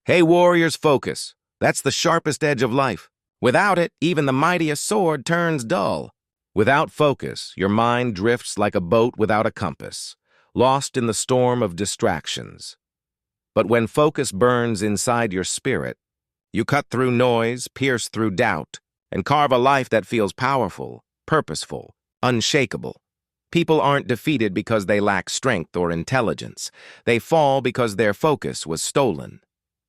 Hey warriors, focus. That's the sharpest edge of life. Without it, even the mightiest sword turns dull. Without focus, your mind drifts like a boat without a compass, lost in the storm of distractions. But when focus burns inside your spirit, you cut through noise, pierce through doubt, and carve a life that feels powerful, purposeful, unshakable. People aren't defeated because they lack strength or intelligence. They fall because their focus was stolen.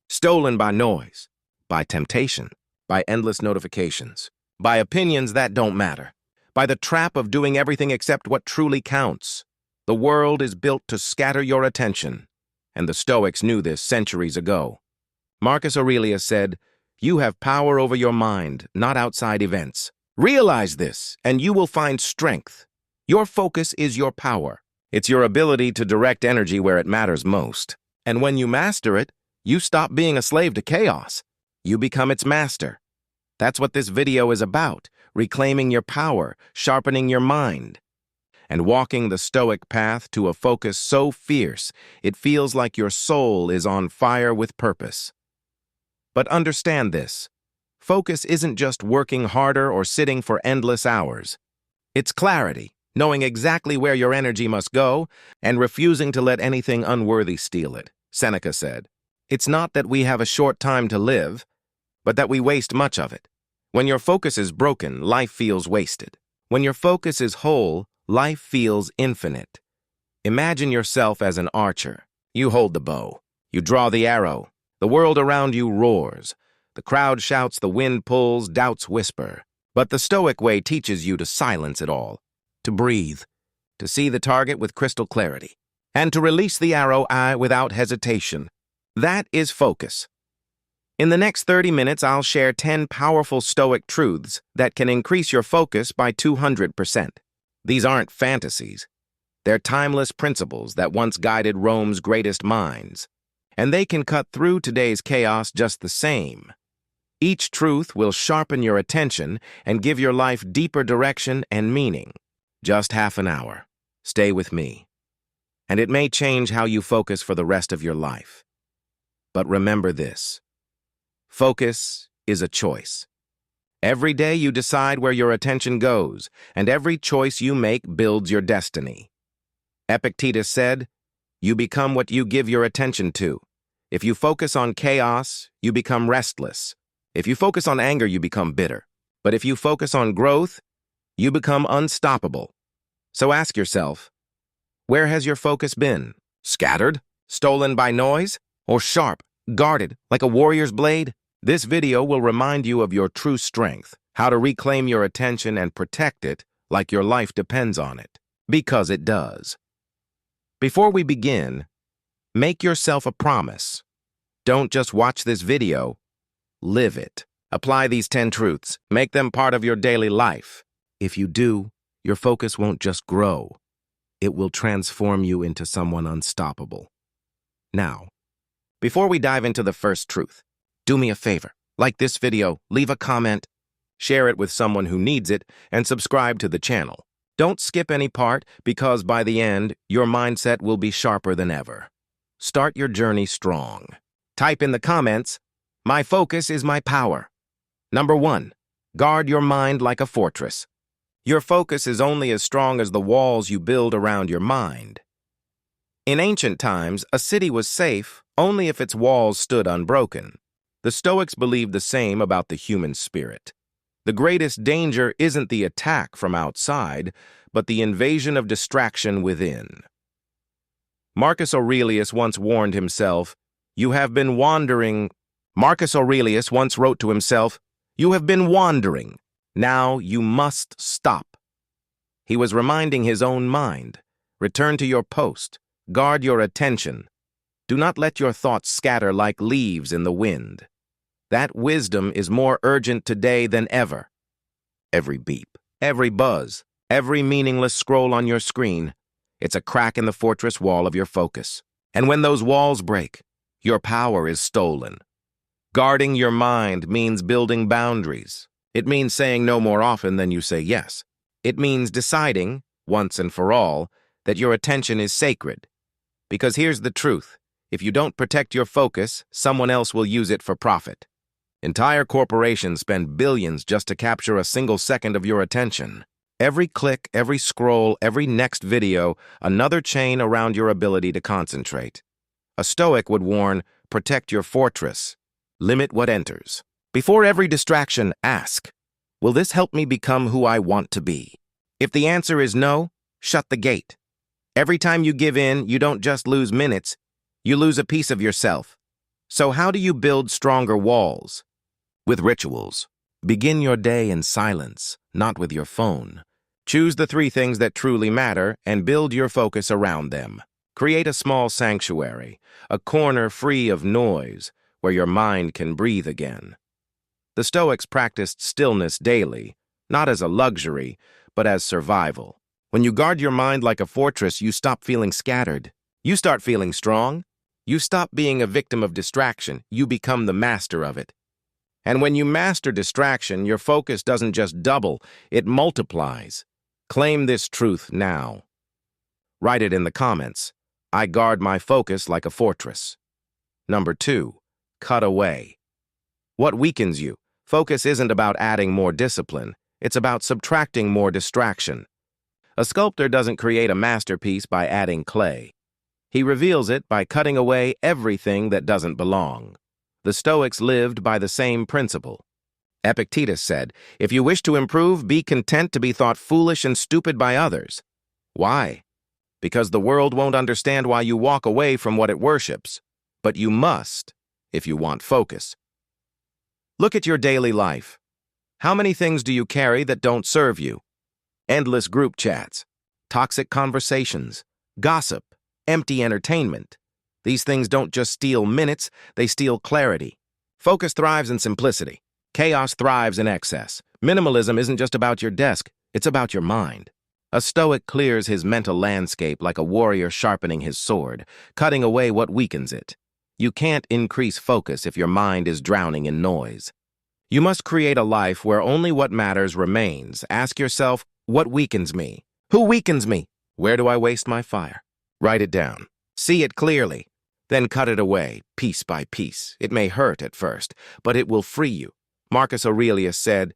Stolen by noise, by temptation, by endless notifications, by opinions that don't matter, by the trap of doing everything except what truly counts. The world is built to scatter your attention, and the Stoics knew this centuries ago. Marcus Aurelius said, "You have power over your mind, not outside events. Realize this, and you will find strength. Your focus is your power. It's your ability to direct energy where it matters most. And when you master it, you stop being a slave to chaos. You become its master." That's what this video is about, reclaiming your power, sharpening your mind, and walking the Stoic path to a focus so fierce it feels like your soul is on fire with purpose. But understand this. Focus isn't just working harder or sitting for endless hours. It's clarity, knowing exactly where your energy must go and refusing to let anything unworthy steal it. Seneca said, "It's not that we have a short time to live, but that we waste much of it." When your focus is broken, life feels wasted. When your focus is whole, life feels infinite. Imagine yourself as an archer. You hold the bow. You draw the arrow. The world around you roars. The crowd shouts, the wind pulls, doubts whisper. But the Stoic way teaches you to silence it all, to breathe, to see the target with crystal clarity, and to release the arrow without hesitation. That is focus. In the next 30 minutes, I'll share 10 powerful Stoic truths that can increase your focus by 200%. These aren't fantasies. They're timeless principles that once guided Rome's greatest minds. And they can cut through today's chaos just the same. Each truth will sharpen your attention and give your life deeper direction and meaning. Just half an hour. Stay with me. And it may change how you focus for the rest of your life. But remember this. Focus is a choice. Every day you decide where your attention goes, and every choice you make builds your destiny. Epictetus said, "You become what you give your attention to. If you focus on chaos, you become restless. If you focus on anger, you become bitter. But if you focus on growth, you become unstoppable." So ask yourself, where has your focus been? Scattered? Stolen by noise? Or sharp, guarded, like a warrior's blade? This video will remind you of your true strength, how to reclaim your attention and protect it like your life depends on it. Because it does. Before we begin, make yourself a promise. Don't just watch this video, live it. Apply these 10 truths. Make them part of your daily life. If you do, your focus won't just grow. It will transform you into someone unstoppable. Now, before we dive into the first truth, do me a favor. Like this video, leave a comment, share it with someone who needs it, and subscribe to the channel. Don't skip any part, because by the end, your mindset will be sharper than ever. Start your journey strong. Type in the comments, "My focus is my power." Number 1, guard your mind like a fortress. Your focus is only as strong as the walls you build around your mind. In ancient times, a city was safe only if its walls stood unbroken. The Stoics believed the same about the human spirit. The greatest danger isn't the attack from outside, but the invasion of distraction within. Marcus Aurelius once warned himself, Marcus Aurelius once wrote to himself, "You have been wandering. Now you must stop." He was reminding his own mind, return to your post, guard your attention. Do not let your thoughts scatter like leaves in the wind. That wisdom is more urgent today than ever. Every beep, every buzz, every meaningless scroll on your screen, it's a crack in the fortress wall of your focus. And when those walls break, your power is stolen. Guarding your mind means building boundaries. It means saying no more often than you say yes. It means deciding, once and for all, that your attention is sacred. Because here's the truth. If you don't protect your focus, someone else will use it for profit. Entire corporations spend billions just to capture a single second of your attention. Every click, every scroll, every next video, another chain around your ability to concentrate. A Stoic would warn, protect your fortress. Limit what enters. Before every distraction, ask, will this help me become who I want to be? If the answer is no, shut the gate. Every time you give in, you don't just lose minutes, you lose a piece of yourself. So how do you build stronger walls? With rituals. Begin your day in silence, not with your phone. Choose the 3 things that truly matter and build your focus around them. Create a small sanctuary, a corner free of noise, where your mind can breathe again. The Stoics practiced stillness daily, not as a luxury, but as survival. When you guard your mind like a fortress, you stop feeling scattered. You start feeling strong. You stop being a victim of distraction. You become the master of it. And when you master distraction, your focus doesn't just double, it multiplies. Claim this truth now. Write it in the comments. I guard my focus like a fortress. Number 2, cut away. What weakens you? Focus isn't about adding more discipline. It's about subtracting more distraction. A sculptor doesn't create a masterpiece by adding clay. He reveals it by cutting away everything that doesn't belong. The Stoics lived by the same principle. Epictetus said, if you wish to improve, be content to be thought foolish and stupid by others. Why? Because the world won't understand why you walk away from what it worships. But you must, if you want focus. Look at your daily life. How many things do you carry that don't serve you? Endless group chats, toxic conversations, gossip, empty entertainment. These things don't just steal minutes, they steal clarity. Focus thrives in simplicity. Chaos thrives in excess. Minimalism isn't just about your desk, it's about your mind. A Stoic clears his mental landscape like a warrior sharpening his sword, cutting away what weakens it. You can't increase focus if your mind is drowning in noise. You must create a life where only what matters remains. Ask yourself, what weakens me? Who weakens me? Where do I waste my fire? Write it down. See it clearly. Then cut it away, piece by piece. It may hurt at first, but it will free you. Marcus Aurelius said,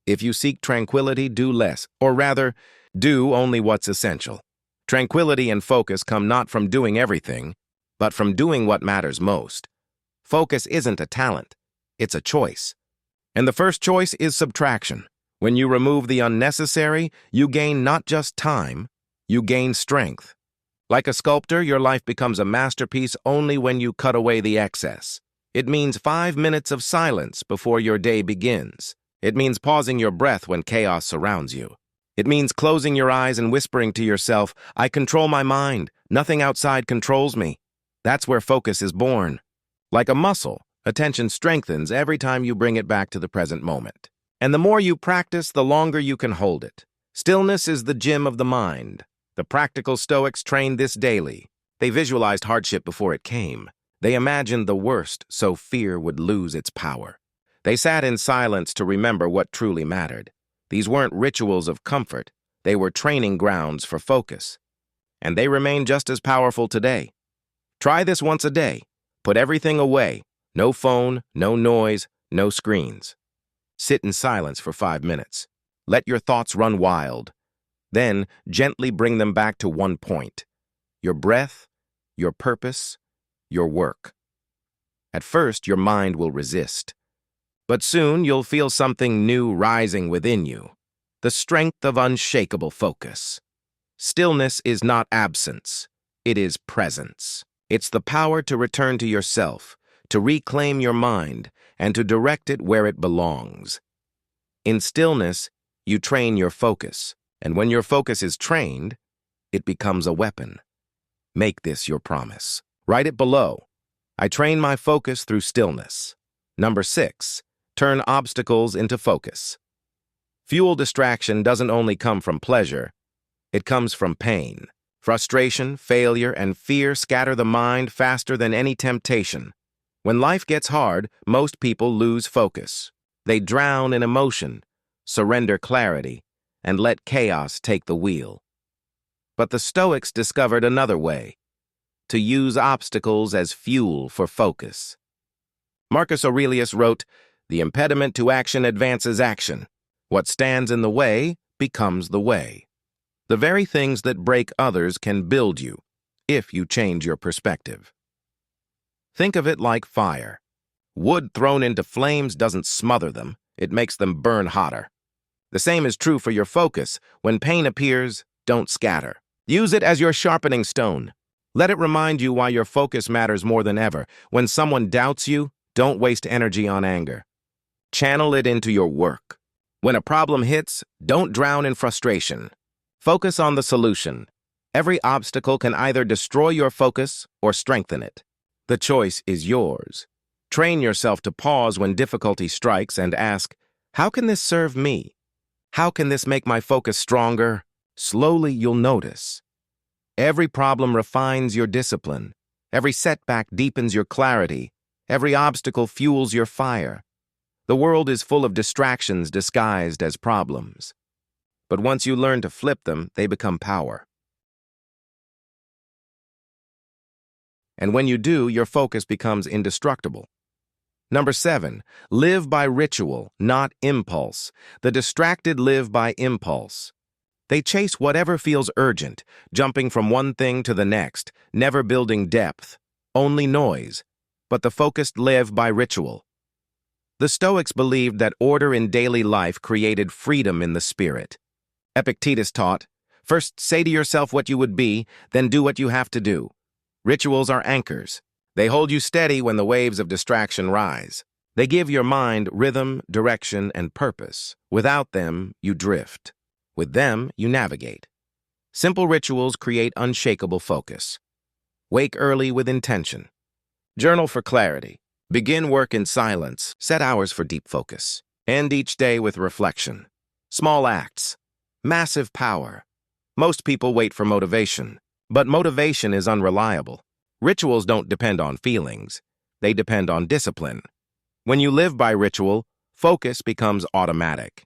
if you seek tranquility, do less, or rather, do only what's essential. Tranquility and focus come not from doing everything, but from doing what matters most. Focus isn't a talent, it's a choice. And the first choice is subtraction. When you remove the unnecessary, you gain not just time, you gain strength. Like a sculptor, your life becomes a masterpiece only when you cut away the excess. It means 5 minutes of silence before your day begins. It means pausing your breath when chaos surrounds you. It means closing your eyes and whispering to yourself, I control my mind. Nothing outside controls me. That's where focus is born. Like a muscle, attention strengthens every time you bring it back to the present moment. And the more you practice, the longer you can hold it. Stillness is the gym of the mind. The practical Stoics trained this daily. They visualized hardship before it came. They imagined the worst so fear would lose its power. They sat in silence to remember what truly mattered. These weren't rituals of comfort. They were training grounds for focus. And they remain just as powerful today. Try this once a day. Put everything away. No phone, no noise, no screens. Sit in silence for 5 minutes. Let your thoughts run wild. Then, gently bring them back to one point. Your breath, your purpose, your work. At first, your mind will resist. But soon, you'll feel something new rising within you. The strength of unshakable focus. Stillness is not absence. It is presence. It's the power to return to yourself, to reclaim your mind, and to direct it where it belongs. In stillness, you train your focus. And when your focus is trained, it becomes a weapon. Make this your promise. Write it below. I train my focus through stillness. Number 6, turn obstacles into focus. Fuel distraction doesn't only come from pleasure, it comes from pain. Frustration, failure, and fear scatter the mind faster than any temptation. When life gets hard, most people lose focus. They drown in emotion, surrender clarity, and let chaos take the wheel. But the Stoics discovered another way. to use obstacles as fuel for focus. Marcus Aurelius wrote, "The impediment to action advances action. What stands in the way becomes the way." The very things that break others can build you, if you change your perspective. Think of it like fire. Wood thrown into flames doesn't smother them, it makes them burn hotter. The same is true for your focus. When pain appears, don't scatter. Use it as your sharpening stone. Let it remind you why your focus matters more than ever. When someone doubts you, don't waste energy on anger. Channel it into your work. When a problem hits, don't drown in frustration. Focus on the solution. Every obstacle can either destroy your focus or strengthen it. The choice is yours. Train yourself to pause when difficulty strikes and ask, how can this serve me? How can this make my focus stronger? Slowly you'll notice. Every problem refines your discipline. Every setback deepens your clarity. Every obstacle fuels your fire. The world is full of distractions disguised as problems. But once you learn to flip them, they become power. And when you do, your focus becomes indestructible. Number 7, live by ritual, not impulse. The distracted live by impulse. They chase whatever feels urgent, jumping from one thing to the next, never building depth, only noise. But the focused live by ritual. The Stoics believed that order in daily life created freedom in the spirit. Epictetus taught, first say to yourself what you would be, then do what you have to do. Rituals are anchors. They hold you steady when the waves of distraction rise. They give your mind rhythm, direction, and purpose. Without them, you drift. With them, you navigate. Simple rituals create unshakable focus. Wake early with intention. Journal for clarity. Begin work in silence. Set hours for deep focus. End each day with reflection. Small acts. Massive power. Most people wait for motivation, but motivation is unreliable. Rituals don't depend on feelings. They depend on discipline. When you live by ritual, focus becomes automatic.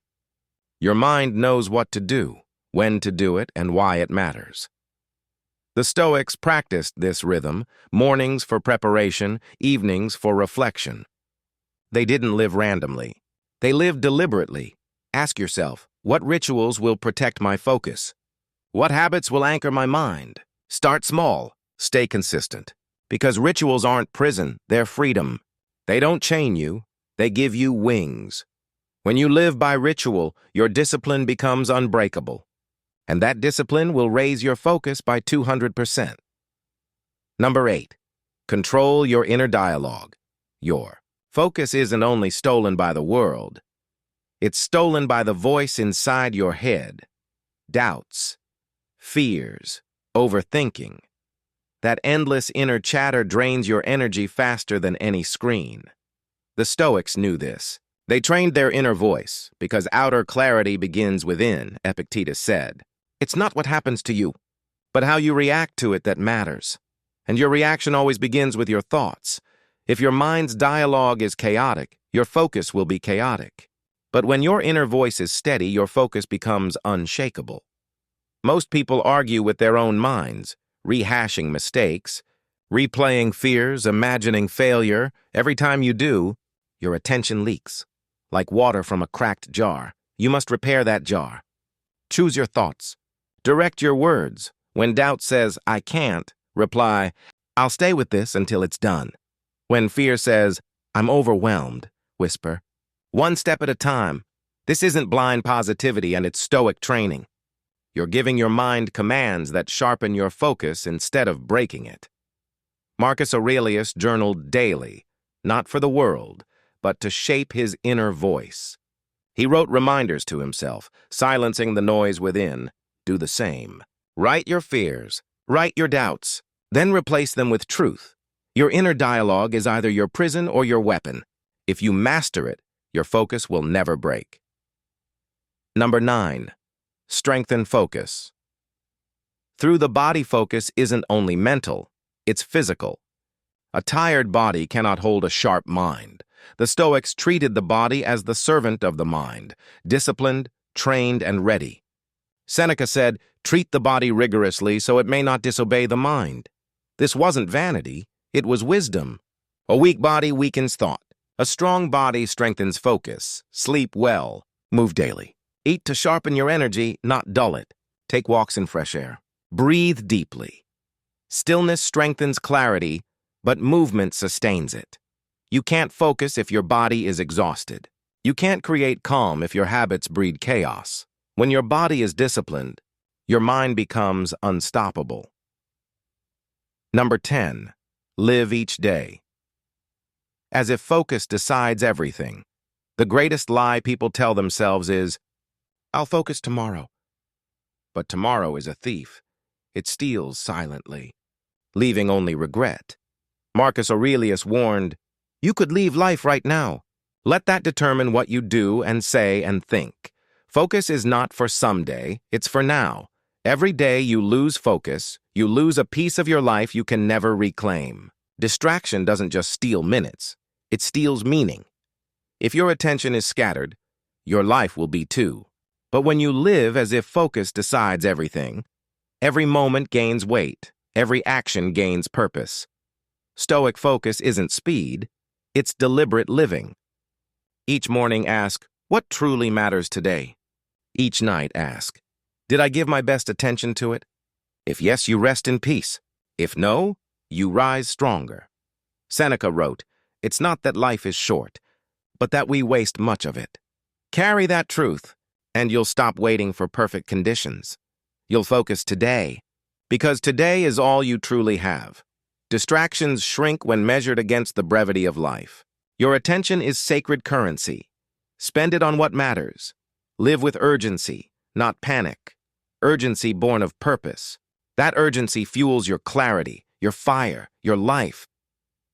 Your mind knows what to do, when to do it, and why it matters. The Stoics practiced this rhythm, mornings for preparation, evenings for reflection. They didn't live randomly. They lived deliberately. Ask yourself, what rituals will protect my focus? What habits will anchor my mind? Start small, stay consistent. Because rituals aren't prison, they're freedom. They don't chain you, they give you wings. When you live by ritual, your discipline becomes unbreakable. And that discipline will raise your focus by 200%. Number 8, control your inner dialogue. Your focus isn't only stolen by the world. It's stolen by the voice inside your head. Doubts, fears, overthinking. That endless inner chatter drains your energy faster than any screen. The Stoics knew this. They trained their inner voice, because outer clarity begins within, Epictetus said. It's not what happens to you, but how you react to it that matters. And your reaction always begins with your thoughts. If your mind's dialogue is chaotic, your focus will be chaotic. But when your inner voice is steady, your focus becomes unshakable. Most people argue with their own minds, rehashing mistakes, replaying fears, imagining failure. Every time you do, your attention leaks. Like water from a cracked jar, you must repair that jar. Choose your thoughts. Direct your words. When doubt says, I can't, reply, I'll stay with this until it's done. When fear says, I'm overwhelmed, whisper, one step at a time. This isn't blind positivity, and it's Stoic training. You're giving your mind commands that sharpen your focus instead of breaking it. Marcus Aurelius journaled daily, not for the world, but to shape his inner voice. He wrote reminders to himself, silencing the noise within. Do the same. Write your fears, write your doubts, then replace them with truth. Your inner dialogue is either your prison or your weapon. If you master it, your focus will never break. Number 9, strengthen focus. Through the body, focus isn't only mental, it's physical. A tired body cannot hold a sharp mind. The Stoics treated the body as the servant of the mind, disciplined, trained, and ready. Seneca said, treat the body rigorously so it may not disobey the mind. This wasn't vanity, it was wisdom. A weak body weakens thought. A strong body strengthens focus. Sleep well. Move daily. Eat to sharpen your energy, not dull it. Take walks in fresh air. Breathe deeply. Stillness strengthens clarity, but movement sustains it. You can't focus if your body is exhausted. You can't create calm if your habits breed chaos. When your body is disciplined, your mind becomes unstoppable. Number 10. Live each day. As if focus decides everything. The greatest lie people tell themselves is, "I'll focus tomorrow." But tomorrow is a thief. It steals silently, leaving only regret. Marcus Aurelius warned, "You could leave life right now." Let that determine what you do and say and think. Focus is not for someday, it's for now. Every day you lose focus, you lose a piece of your life you can never reclaim. Distraction doesn't just steal minutes, it steals meaning. If your attention is scattered, your life will be too. But when you live as if focus decides everything, every moment gains weight, every action gains purpose. Stoic focus isn't speed, it's deliberate living. Each morning ask, what truly matters today? Each night ask, did I give my best attention to it? If yes, you rest in peace. If no, you rise stronger. Seneca wrote, it's not that life is short, but that we waste much of it. Carry that truth, and you'll stop waiting for perfect conditions. You'll focus today, because today is all you truly have. Distractions shrink when measured against the brevity of life. Your attention is sacred currency. Spend it on what matters. Live with urgency, not panic. Urgency born of purpose. That urgency fuels your clarity, your fire, your life.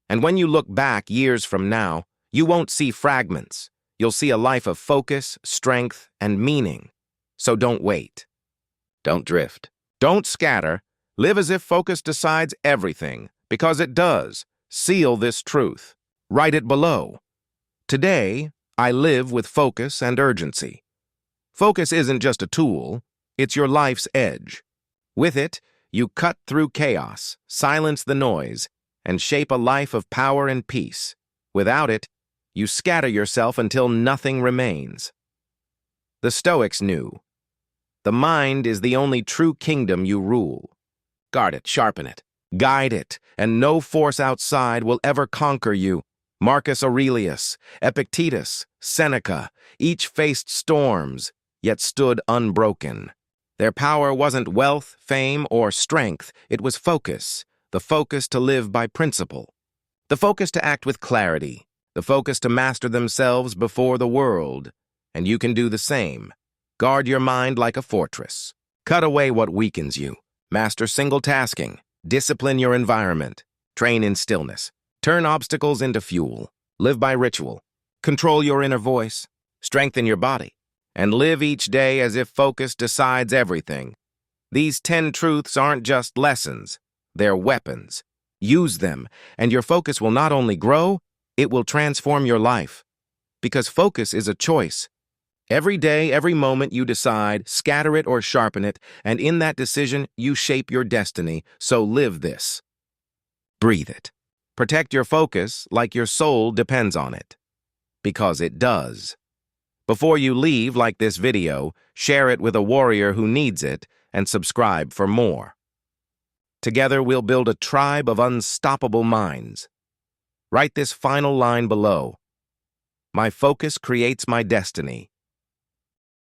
And when you look back years from now, you won't see fragments. You'll see a life of focus, strength, and meaning. So don't wait. Don't drift. Don't scatter. Live as if focus decides everything, because it does. Seal this truth. Write it below. Today, I live with focus and urgency. Focus isn't just a tool, it's your life's edge. With it, you cut through chaos, silence the noise, and shape a life of power and peace. Without it, you scatter yourself until nothing remains. The Stoics knew. The mind is the only true kingdom you rule. Guard it, sharpen it, guide it, and no force outside will ever conquer you. Marcus Aurelius, Epictetus, Seneca, each faced storms, yet stood unbroken. Their power wasn't wealth, fame, or strength, it was focus, the focus to live by principle, the focus to act with clarity, the focus to master themselves before the world. And you can do the same. Guard your mind like a fortress. Cut away what weakens you. Master single-tasking. Discipline your environment. Train in stillness. Turn obstacles into fuel. Live by ritual. Control your inner voice. Strengthen your body. And live each day as if focus decides everything. These 10 truths aren't just lessons. They're weapons. Use them, and your focus will not only grow, it will transform your life. Because focus is a choice. Every day, every moment you decide, scatter it or sharpen it, and in that decision, you shape your destiny. So live this. Breathe it. Protect your focus like your soul depends on it. Because it does. Before you leave, like this video, share it with a warrior who needs it, and subscribe for more. Together, we'll build a tribe of unstoppable minds. Write this final line below. My focus creates my destiny.